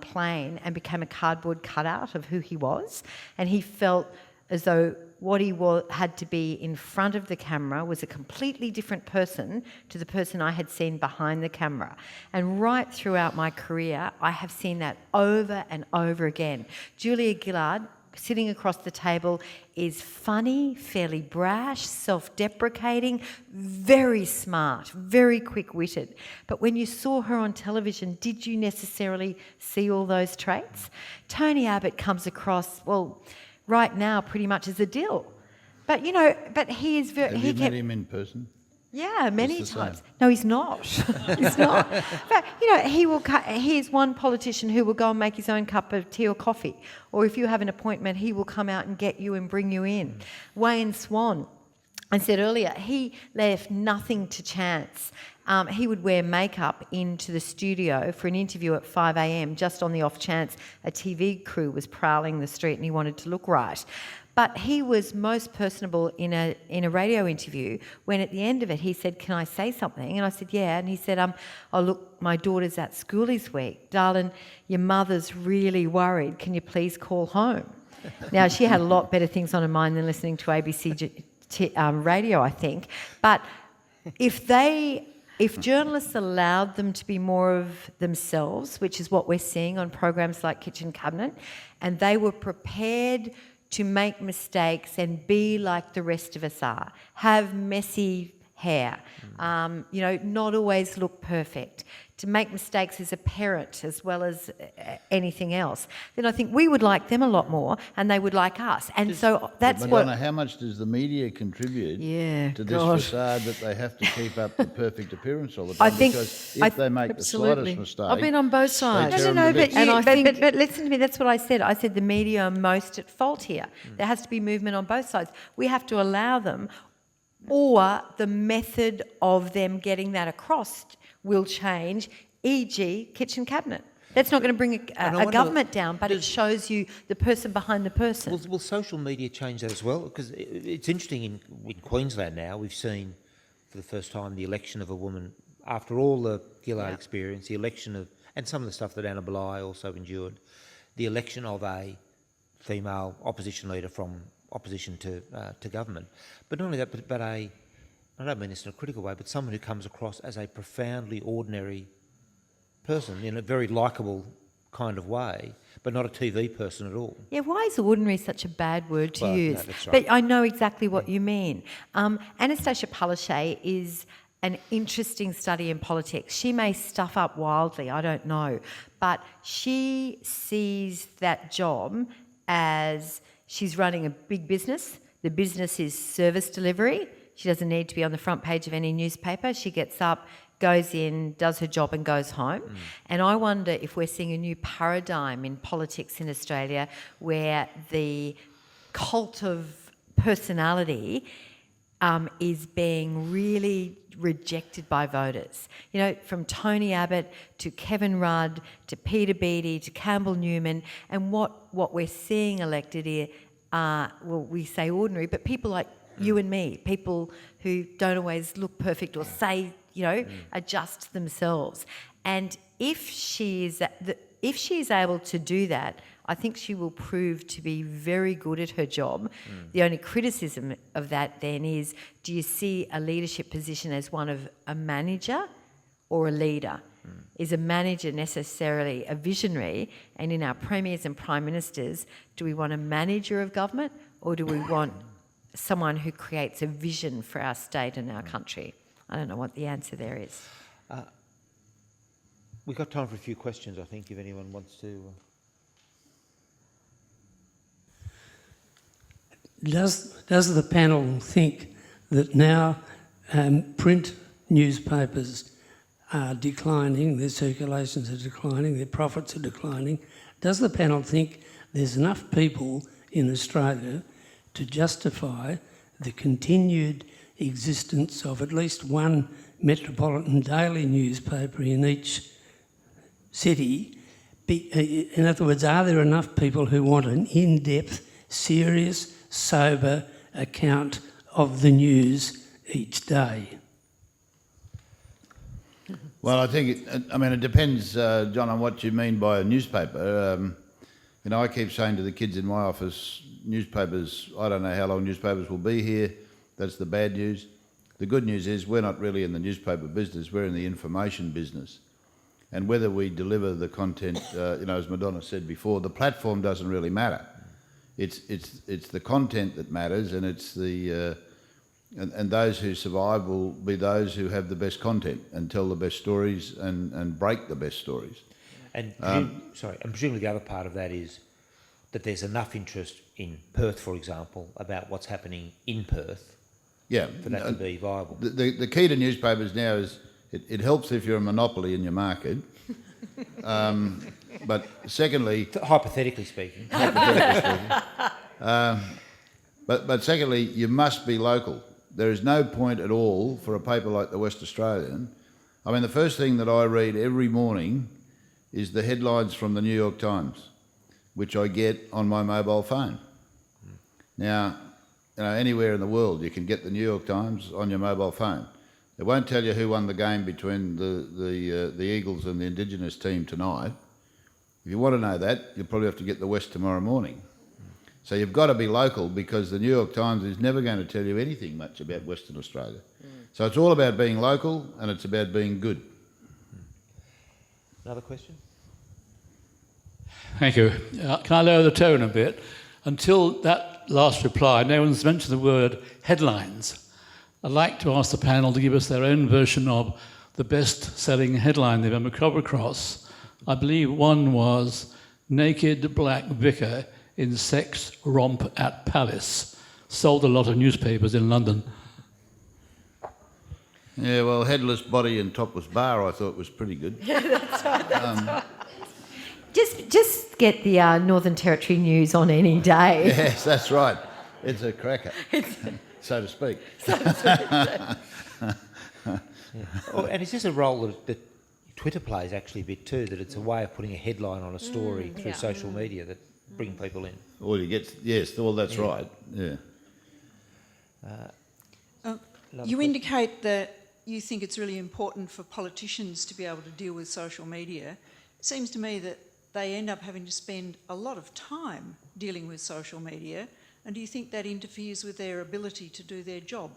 plane and became a cardboard cutout of who he was. And he felt as though what he had to be in front of the camera was a completely different person to the person I had seen behind the camera. And right throughout my career, I have seen that over and over again. Julia Gillard sitting across the table is funny, fairly brash, self-deprecating, very smart, very quick-witted. But when you saw her on television, did you necessarily see all those traits? Tony Abbott comes across, well, right now pretty much as a dill. But, but he is very... Have you met him in person? Yeah, many Just the times. same. No, he's not. He's not. But, he is one politician who will go and make his own cup of tea or coffee. Or if you have an appointment, he will come out and get you and bring you in. Wayne Swan, I said earlier, he left nothing to chance. He would wear makeup into the studio for an interview at 5 a.m. just on the off chance a TV crew was prowling the street and he wanted to look right. But he was most personable in a radio interview when at the end of it he said, "Can I say something?" And I said, "Yeah." And he said, "Oh, look, my daughter's at school this week. Darling, your mother's really worried. Can you please call home?" Now, she had a lot better things on her mind than listening to ABC radio, I think. But if journalists allowed them to be more of themselves, which is what we're seeing on programs like Kitchen Cabinet, and they were prepared to make mistakes and be like the rest of us are, have messy hair, not always look perfect, to make mistakes as a parent as well as anything else, then I think we would like them a lot more and they would like us. And so that's Madonna, how much does the media contribute to this facade that they have to keep up the perfect appearance all the time? Because if they make the slightest mistake... I've been on both sides. But listen to me, that's what I said. I said the media are most at fault here. There has to be movement on both sides. We have to allow them, or the method of them getting that across will change, e.g. Kitchen Cabinet. That's not going to bring a government down, but it shows you the person behind the person. Will social media change that as well? Because it's interesting in Queensland now, we've seen for the first time the election of a woman, after all the Gillard experience, the election of, and some of the stuff that Anna Bligh also endured, the election of a female opposition leader from opposition to government. But not only that, but I don't mean this in a critical way, but someone who comes across as a profoundly ordinary person in a very likeable kind of way, but not a TV person at all. Yeah, why is ordinary such a bad word to use? No, that's right. But I know exactly what you mean. Anastasia Palaszczuk is an interesting study in politics. She may stuff up wildly, I don't know, but she sees that job as she's running a big business. The business is service delivery. She doesn't need to be on the front page of any newspaper. She gets up, goes in, does her job and goes home. And I wonder if we're seeing a new paradigm in politics in Australia where the cult of personality is being really rejected by voters. From Tony Abbott to Kevin Rudd to Peter Beattie to Campbell Newman, and what we're seeing elected here are, we say ordinary, but people like you and me, people who don't always look perfect or say, adjust themselves. And if she is able to do that, I think she will prove to be very good at her job. The only criticism of that then is, do you see a leadership position as one of a manager or a leader? Is a manager necessarily a visionary? And in our premiers and prime ministers, do we want a manager of government or do we want someone who creates a vision for our state and our country? I don't know what the answer there is. We've got time for a few questions, I think, if anyone wants to... Does the panel think that now print newspapers are declining, their circulations are declining, their profits are declining? Does the panel think there's enough people in Australia to justify the continued existence of at least one metropolitan daily newspaper in each city? In other words, are there enough people who want an in-depth, serious, sober account of the news each day? Well, I think, it depends, John, on what you mean by a newspaper. I keep saying to the kids in my office, newspapers, I don't know how long newspapers will be here. That's the bad news. The good news is we're not really in the newspaper business, we're in the information business. And whether we deliver the content, as Madonna said before, the platform doesn't really matter. It's the content that matters, and it's the and those who survive will be those who have the best content and tell the best stories and break the best stories. And presumably the other part of that is that there's enough interest in Perth, for example, about what's happening in Perth, for that to be viable. The key to newspapers now is it helps if you're a monopoly in your market. But secondly... Hypothetically speaking. But secondly, you must be local. There is no point at all for a paper like the West Australian. I mean, the first thing that I read every morning is the headlines from the New York Times, which I get on my mobile phone. Now, anywhere in the world you can get the New York Times on your mobile phone. It won't tell you who won the game between the Eagles and the Indigenous team tonight. If you want to know that, you'll probably have to get the West tomorrow morning. So you've got to be local, because the New York Times is never going to tell you anything much about Western Australia. So it's all about being local, and it's about being good. Another question? Thank you. Can I lower the tone a bit? Until that last reply, no one's mentioned the word headlines. I'd like to ask the panel to give us their own version of the best-selling headline they've ever come across. I believe one was "Naked Black Vicar in Sex Romp at Palace." Sold a lot of newspapers in London. Yeah, well, headless body and topless bar I thought was pretty good. That's right. Just get the Northern Territory News on any day. Yes, that's right. It's a cracker, so to speak. And is this a role that Twitter plays actually a bit too, that it's a way of putting a headline on a story through social media that bring people in? All you get, yes, well, that's right, yeah. You indicate that you think it's really important for politicians to be able to deal with social media. It seems to me that they end up having to spend a lot of time dealing with social media, and do you think that interferes with their ability to do their job?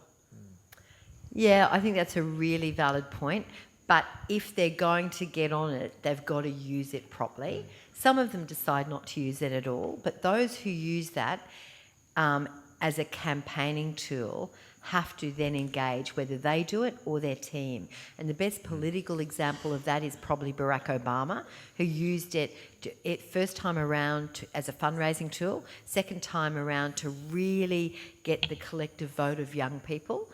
Yeah, I think that's a really valid point. But if they're going to get on it, they've got to use it properly. Some of them decide not to use it at all, but those who use that as a campaigning tool have to then engage, whether they do it or their team. And the best political example of that is probably Barack Obama, who used it first time around as a fundraising tool, second time around to really get the collective vote of young people.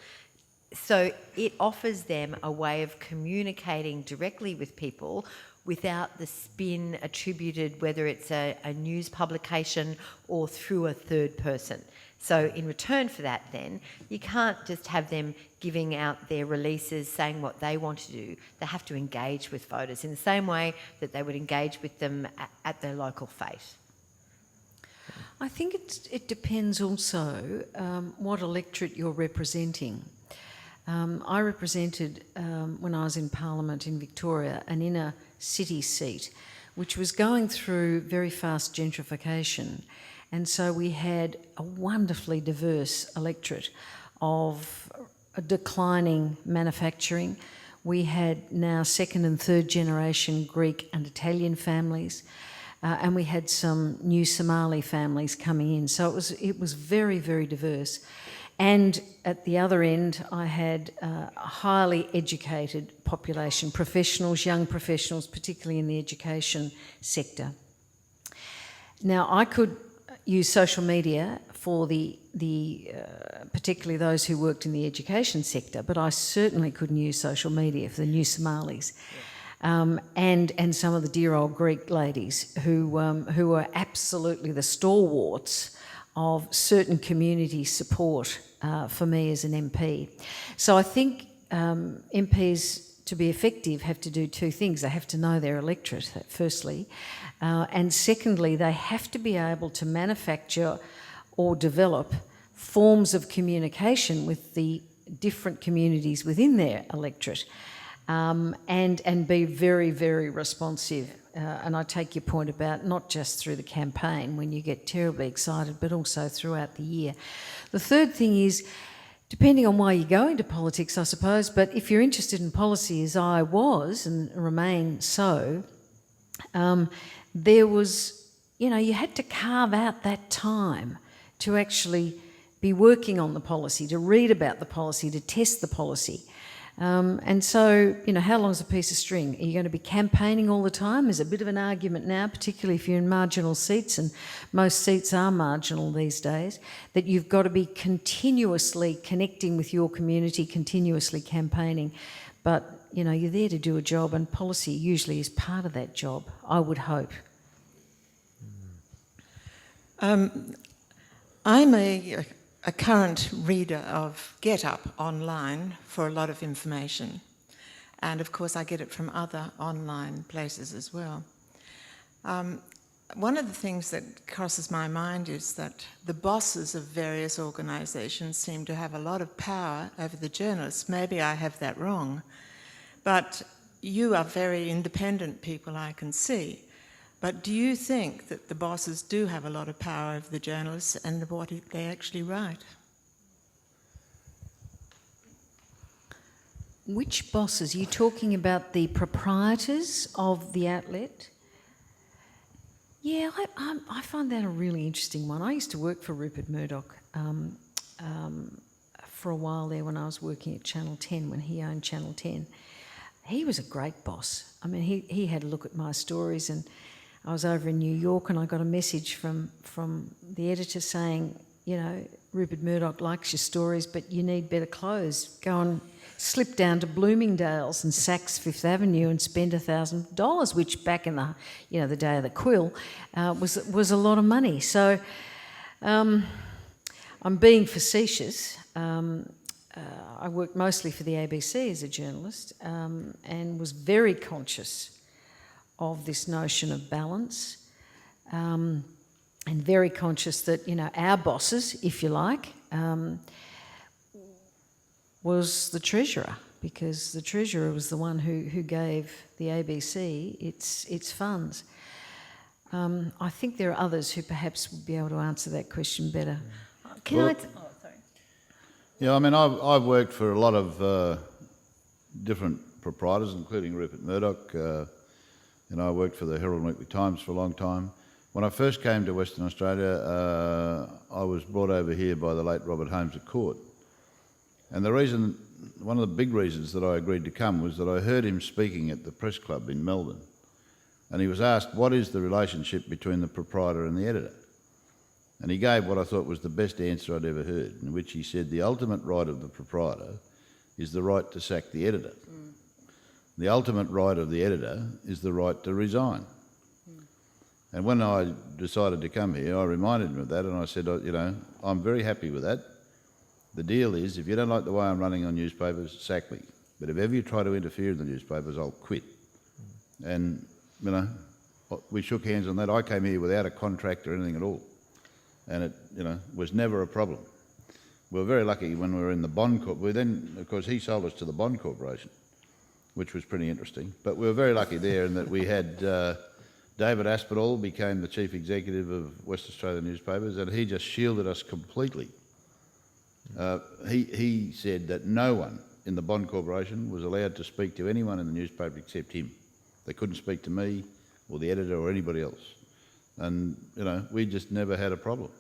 So it offers them a way of communicating directly with people without the spin attributed, whether it's a news publication or through a third person. So in return for that then, you can't just have them giving out their releases saying what they want to do. They have to engage with voters in the same way that they would engage with them at their local fete. I think it depends also what electorate you're representing. I represented, when I was in Parliament in Victoria, an inner city seat, which was going through very fast gentrification. And so we had a wonderfully diverse electorate of a declining manufacturing. We had now second and third generation Greek and Italian families, and we had some new Somali families coming in. So it was very, very diverse. And at the other end, I had a highly educated population, professionals, young professionals, particularly in the education sector. Now, I could use social media for the particularly those who worked in the education sector, but I certainly couldn't use social media for the new Somalis. And some of the dear old Greek ladies who were absolutely the stalwarts of certain community support for me as an MP. So I think MPs, to be effective, have to do two things. They have to know their electorate, firstly, and secondly, they have to be able to manufacture or develop forms of communication with the different communities within their electorate, and be very, very responsive. And I take your point about not just through the campaign when you get terribly excited, but also throughout the year. The third thing is, depending on why you go into politics, I suppose, but if you're interested in policy, as I was and remain so, there was you know, you had to carve out that time to actually be working on the policy, to read about the policy, to test the policy. And so, you know, how long is a piece of string? Are you going to be campaigning all the time? There's a bit of an argument now, particularly if you're in marginal seats, and most seats are marginal these days, that you've got to be continuously connecting with your community, continuously campaigning. But, you know, you're there to do a job, and policy usually is part of that job, I would hope. I'm a current reader of Get Up online for a lot of information. And of course I get it from other online places as well. One of the things that crosses my mind is that the bosses of various organisations seem to have a lot of power over the journalists. Maybe I have that wrong. But you are very independent people, I can see. But do you think that the bosses do have a lot of power over the journalists and what they actually write? Which bosses? Are you talking about the proprietors of the outlet? Yeah, I find that a really interesting one. I used to work for Rupert Murdoch for a while there when I was working at Channel 10, when he owned Channel 10. He was a great boss. I mean, he had a look at my stories, and I was over in New York and I got a message from the editor saying, you know, Rupert Murdoch likes your stories, but you need better clothes. Go and slip down to Bloomingdale's and Saks Fifth Avenue and spend $1,000, which back in the day of the quill was a lot of money. So I'm being facetious. I worked mostly for the ABC as a journalist and was very conscious of this notion of balance, and very conscious that, you know, our bosses, if you like, was the Treasurer, because the Treasurer was the one who gave the ABC its funds. I think there are others who perhaps would be able to answer that question better. Sorry. Yeah, I mean, I've worked for a lot of different proprietors, including Rupert Murdoch. I worked for the Herald and Weekly Times for a long time. When I first came to Western Australia, I was brought over here by the late Robert Holmes at court. And one of the big reasons that I agreed to come was that I heard him speaking at the Press Club in Melbourne. And he was asked, what is the relationship between the proprietor and the editor? And he gave what I thought was the best answer I'd ever heard, in which he said the ultimate right of the proprietor is the right to sack the editor. The ultimate right of the editor is the right to resign. And when I decided to come here, I reminded him of that, and I said, you know, I'm very happy with that. The deal is, if you don't like the way I'm running on newspapers, sack me. But if ever you try to interfere in the newspapers, I'll quit. And, you know, we shook hands on that. I came here without a contract or anything at all. And it, you know, was never a problem. We were very lucky when we were in the Bond Corp. Then, of course, he sold us to the Bond Corporation, which was pretty interesting. But we were very lucky there in that we had David Aspinall became the chief executive of West Australian newspapers, and he just shielded us completely. He said that no one in the Bond Corporation was allowed to speak to anyone in the newspaper except him. They couldn't speak to me or the editor or anybody else. And, you know, we just never had a problem.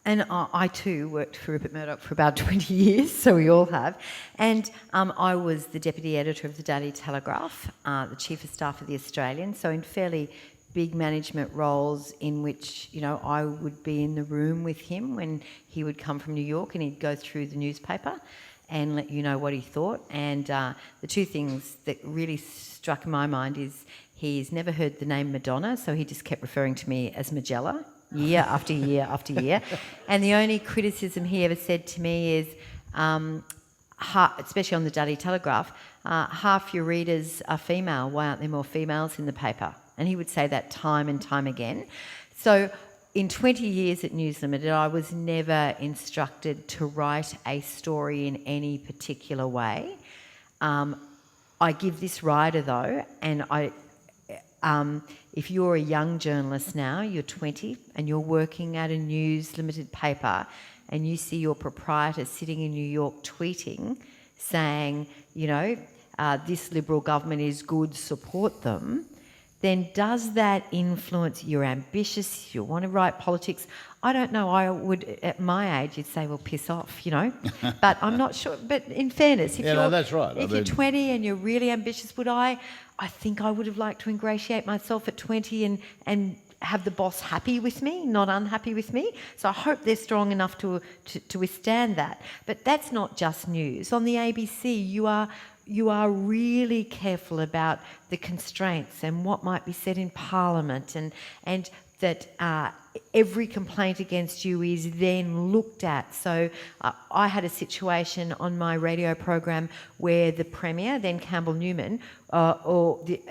And I too worked for Rupert Murdoch for about 20 years, so we all have. And I was the deputy editor of the Daily Telegraph, the chief of staff of the Australian, so in fairly big management roles in which, you know, I would be in the room with him when he would come from New York and he'd go through the newspaper and let you know what he thought. And the two things that really struck in my mind is he's never heard the name Madonna, so he just kept referring to me as Magella, year after year after year. And the only criticism he ever said to me is, especially on the Daily Telegraph, half your readers are female. Why aren't there more females in the paper? And he would say that time and time again. So in 20 years at News Limited, I was never instructed to write a story in any particular way. I give this rider though, and if you're a young journalist now, you're 20 and you're working at a News Limited paper and you see your proprietor sitting in New York tweeting saying, you know, this Liberal government is good, support them, then does that influence? You're ambitious, you want to write politics. I don't know, I would, at my age, you'd say, well, piss off, you know. But I'm not sure. But in fairness, if, Yeah, you're, no, that's right. if you're 20 and you're really ambitious, would I think I would have liked to ingratiate myself at 20 and have the boss happy with me, not unhappy with me. So I hope they're strong enough to withstand that. But that's not just news. On the ABC, you are really careful about the constraints and what might be said in Parliament, and that every complaint against you is then looked at. So I had a situation on my radio program where the Premier, then Campbell Newman,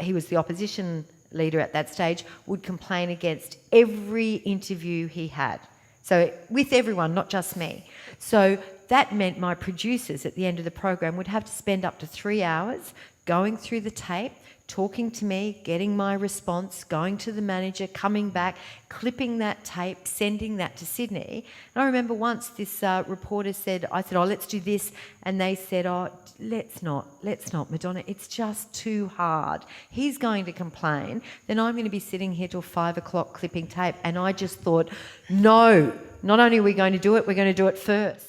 he was the opposition leader at that stage, would complain against every interview he had. So with everyone, not just me. So that meant my producers at the end of the program would have to spend up to 3 hours going through the tape, talking to me, getting my response, going to the manager, coming back, clipping that tape, sending that to Sydney. And I remember once this reporter said, I said, oh, let's do this. And they said, oh, let's not, Madonna, it's just too hard. He's going to complain. Then I'm going to be sitting here till 5 o'clock clipping tape. And I just thought, no, not only are we going to do it, we're going to do it first.